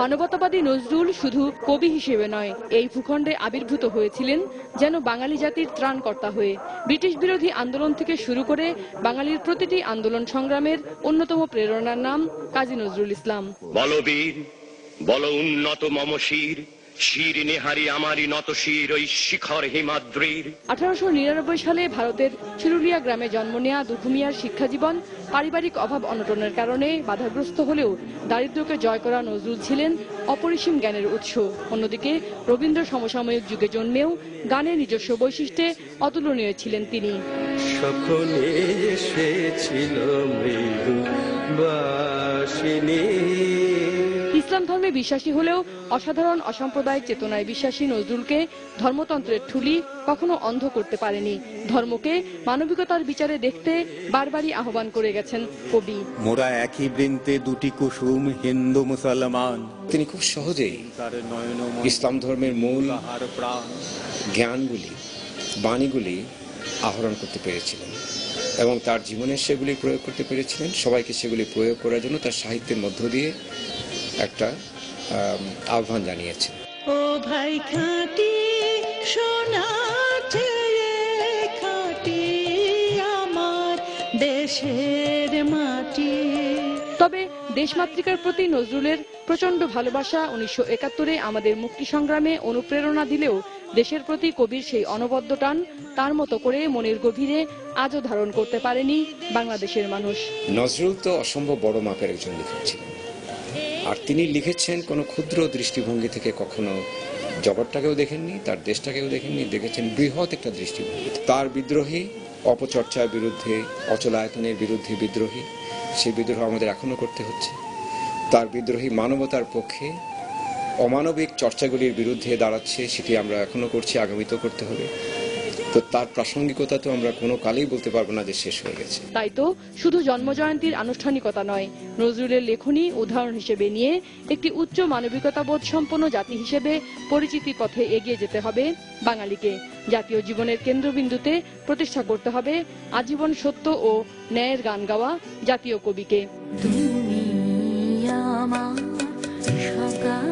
মানবতাবাদী নজরুল শুধু কবি হিসেবে নয়, এই ভূখণ্ডে আবির্ভূত হয়েছিলেন যেন বাঙালি জাতির ত্রাণকর্তা হয়ে। ব্রিটিশ বিরোধী আন্দোলন থেকে শুরু করে বাঙালির প্রতিটি আন্দোলন সংগ্রামের অন্যতম প্রেরণার নাম কাজী নজরুল ইসলাম। বলবীর বল উন্নত মমশির, শির নেহারি আমারি নত শির ওই শিখর হিমাদ্রির। 1899 সালে ভারতের চুরুলিয়া গ্রামে জন্ম নেয়া দুখু মিয়ার শিক্ষাজীবন পারিবারিক অভাব অনটনের কারণে বাধাগ্রস্ত হলেও দারিদ্র্যকে জয় করা নজরুল ছিলেন অপরিসীম জ্ঞানের উৎস। অন্যদিকে রবীন্দ্র সমসাময়িক যুগে জন্মেও গানের নিজস্ব বৈশিষ্ট্যে অতুলনীয় ছিলেন তিনি। সকলে এসেছিল মৃদু বাসিনী। ইসলাম ধর্মে বিশ্বাসী হলেও অসাধারণ অসাম্প্রদায়িক চেতনায় বিশ্বাসী নজরুলকে ধর্মতন্ত্রের ঠুলি কখনো অন্ধ করতে পারেনি। ধর্মকে মানবিকতার বিচারে দেখতে বারবারই আহ্বান করে গেছেন কবি। মোরা একই বৃন্তে দুটি কুসুম, হিন্দু মুসলমান। তিনি খুব সহজেই ইসলাম ধর্মের মূল জ্ঞানগুলি, বাণীগুলি আহরণ করতে পেরেছিলেন এবং তার জীবনে সেগুলি প্রয়োগ করতে পেরেছিলেন। সবাইকে সেগুলি প্রয়োগ করার জন্য তার সাহিত্যের মধ্য দিয়ে একটা আহ্বান জানিয়েছেন। ও ভাই খাঁটি সোনা খাঁটি আমার দেশের মাটি। তবে দেশমাতৃকার প্রতি নজরুলের প্রচন্ড ভালোবাসা 1971-এ আমাদের মুক্তি সংগ্রামে অনুপ্রেরণা দিলেও দেশের প্রতি কবির সেই অনবদ্য টান তার মতো করে মনের গভীরে আজও ধারণ করতে পারেনি বাংলাদেশের মানুষ। নজরুল তো অসম্ভব বড় মাপের একজন লেখক ছিলেন, আর তিনি লিখেছেন কোনো ক্ষুদ্র দৃষ্টিভঙ্গি থেকে। কখনো জগৎটাকেও দেখেননি, তার দেশটাকেও দেখেননি, দেখেছেন বৃহৎ একটা দৃষ্টিভঙ্গি। তার বিদ্রোহী, অপচর্চার বিরুদ্ধে, অচলায়তনের বিরুদ্ধে বিদ্রোহী, সেই বিদ্রোহ আমাদের এখনো করতে হচ্ছে। তার বিদ্রোহী মানবতার পক্ষে অমানবিক চর্চাগুলির বিরুদ্ধে দাঁড়াচ্ছে, সেটি আমরা এখনো করছি, আগামীতেও করতে হবে। তো তার প্রাসঙ্গিকতা তো আমরা কোনো কালেই বলতে পারবো না যে শেষ হয়ে গেছে। তাই তো শুধু জন্মজয়ন্তীর আনুষ্ঠানিকতা নয়, নজরুলের লেখনী উদাহরণ হিসেবে নিয়ে একটি উচ্চ মানবিকতাবোধ সম্পন্ন জাতি হিসেবে পরিচিতির পথে এগিয়ে যেতে হবে বাঙালিকে। জাতীয় জীবনের কেন্দ্রবিন্দুতে প্রতিষ্ঠা করতে হবে আজীবন সত্য ও ন্যায়ের গান গাওয়া জাতীয় কবিকে। তুমি আমার সকাল